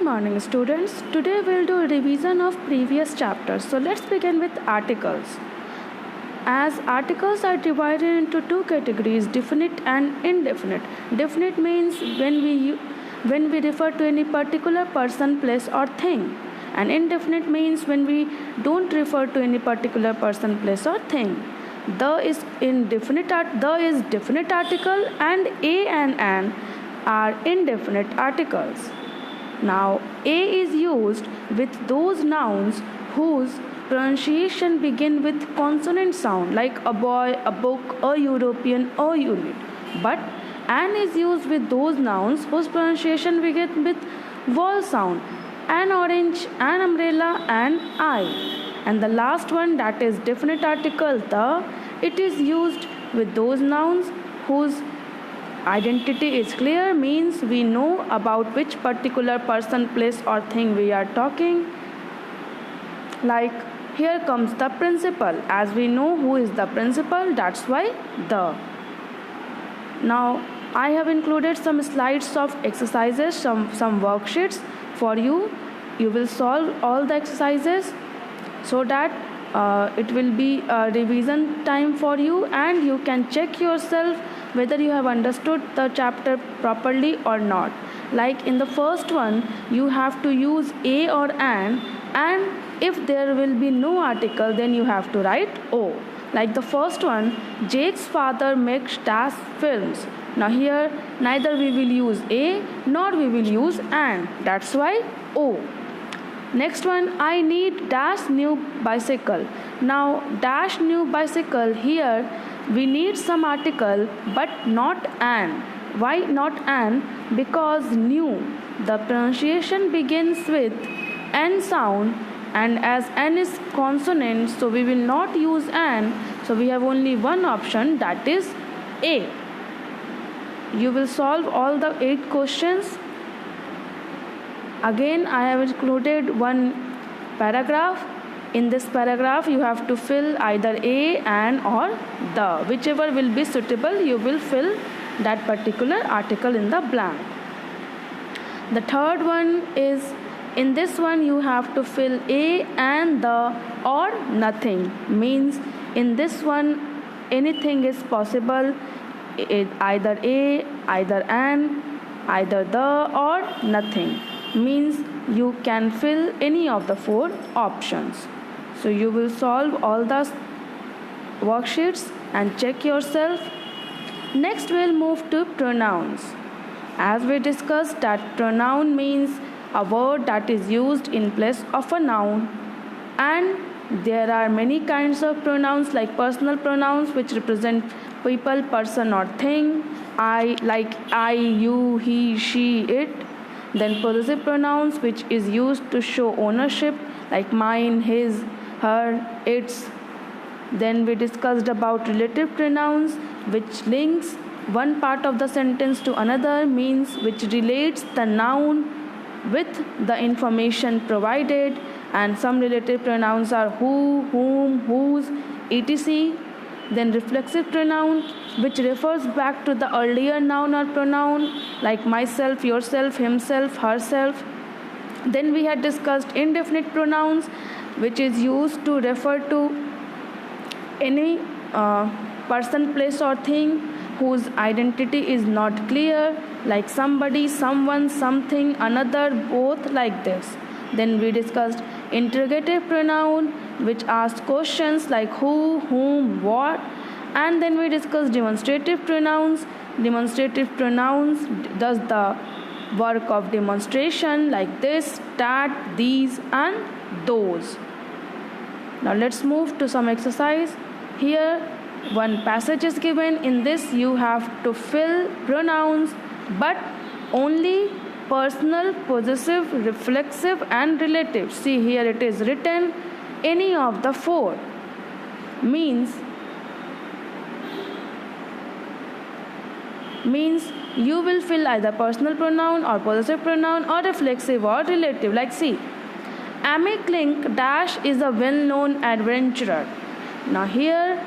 morning, students. Today we'll do a revision of previous chapters. So let's begin with articles. As articles are divided into two categories, definite and indefinite. Definite means when we refer to any particular person, place or thing. And indefinite means when we don't refer to any particular person, place or thing. The is definite article and a and an are indefinite articles. Now, a is used with those nouns whose pronunciation begin with consonant sound like a boy, a book, a European, a unit. But an is used with those nouns whose pronunciation begin with vowel sound, an orange, an umbrella, and I. And the last one, that is definite article the, it is used with those nouns whose identity is clear, means we know about which particular person, place or thing we are talking. Like here comes the principal. As we know who is the principal, that's why the. Now I have included some slides of exercises, some worksheets for you. You will solve all the exercises so that it will be a revision time for you, and you can check yourself whether you have understood the chapter properly or not. Like in the first one, you have to use a or an, and if there will be no article, then you have to write o. Like the first one, Jake's father makes dash films. Now here neither we will use a nor we will use an, that's why o. Next one, I need dash new bicycle. Now dash new bicycle, here we need some article but not an. Why not an? Because new, the pronunciation begins with n sound, and as n is consonant, so we will not use an. So we have only one option, that is a. You will solve all the 8 questions. Again, I have included one paragraph. In this paragraph, you have to fill either a, an or the. Whichever will be suitable, you will fill that particular article in the blank. The third one is, in this one you have to fill a and the or nothing. Means in this one anything is possible. Either a, either an, either the or nothing. Means you can fill any of the 4 options. So you will solve all the worksheets and check yourself. Next we'll move to pronouns. As we discussed that pronoun means a word that is used in place of a noun, and there are many kinds of pronouns like personal pronouns which represent people, person or thing. I, you, he, she, it. Then possessive pronouns which is used to show ownership like mine, his, her, its. Then we discussed about relative pronouns which links one part of the sentence to another, means which relates the noun with the information provided. And some relative pronouns are who, whom, whose, etc. Then reflexive pronoun which refers back to the earlier noun or pronoun like myself, yourself, himself, herself. Then we had discussed indefinite pronouns which is used to refer to any person, place or thing whose identity is not clear, like somebody, someone, something, another, both, like this. Then we discussed interrogative pronoun which asks questions like who, whom, what. And then we discussed demonstrative pronouns. Demonstrative pronouns does the work of demonstration like this, that, these and those. Now let's move to some exercise. Here one passage is given. In this you have to fill pronouns but only personal, possessive, reflexive and relative. See, here it is written any of the 4. Means you will fill either personal pronoun or possessive pronoun or reflexive or relative. Like see, Amy Klink dash is a well-known adventurer. Now here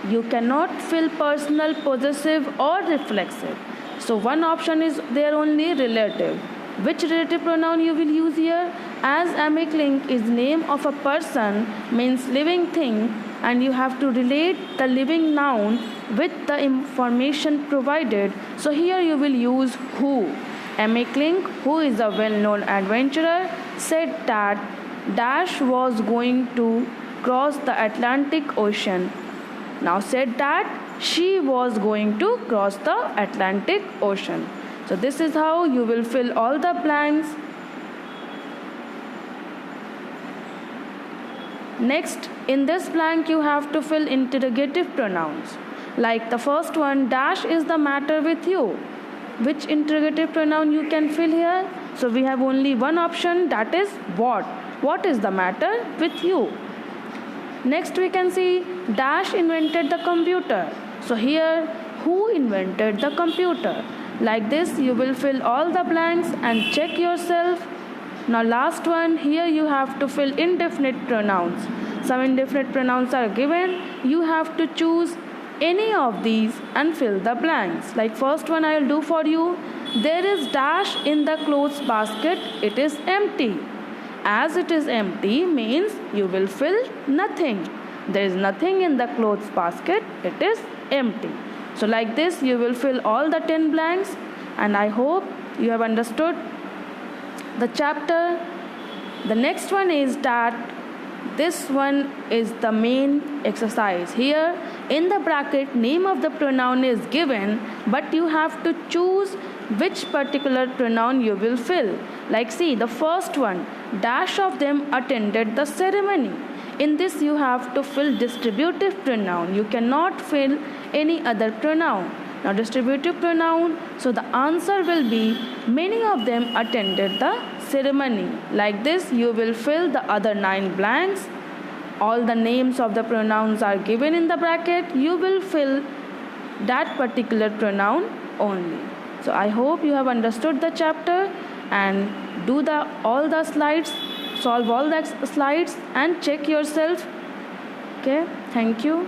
you cannot fill personal, possessive or reflexive. So one option is there only relative. Which relative pronoun you will use here? As amiclink is name of a person, means living thing, and you have to relate the living noun with the information provided. So here you will use who. Amiclink, who is a well-known adventurer, said that Dash was going to cross the Atlantic Ocean. Now said that she was going to cross the Atlantic Ocean. So this is how you will fill all the blanks. Next, in this blank you have to fill interrogative pronouns. Like the first one, Dash is the matter with you. Which interrogative pronoun you can fill here? So we have only one option, that is what. What is the matter with you? Next we can see Dash invented the computer. So here, who invented the computer? Like this you will fill all the blanks and check yourself. Now last one, here you have to fill indefinite pronouns. Some indefinite pronouns are given. You have to choose any of these and fill the blanks. Like first one I will do for you. There is Dash in the clothes basket. It is empty. As it is empty means you will fill nothing. There is nothing in the clothes basket. It is empty. So like this you will fill all the 10 blanks, and I hope you have understood the chapter. The next one is that this one is the main exercise. Here in the bracket name of the pronoun is given, but you have to choose which particular pronoun you will fill. Like see the first one, Dash of them attended the ceremony. In this you have to fill distributive pronoun. You cannot fill any other pronoun. Now distributive pronoun, so the answer will be many of them attended the ceremony. Like this you will fill the other 9 blanks. All the names of the pronouns are given in the bracket. You will fill that particular pronoun only. So I hope you have understood the chapter, and do all the slides, solve all the slides and check yourself. Okay, thank you.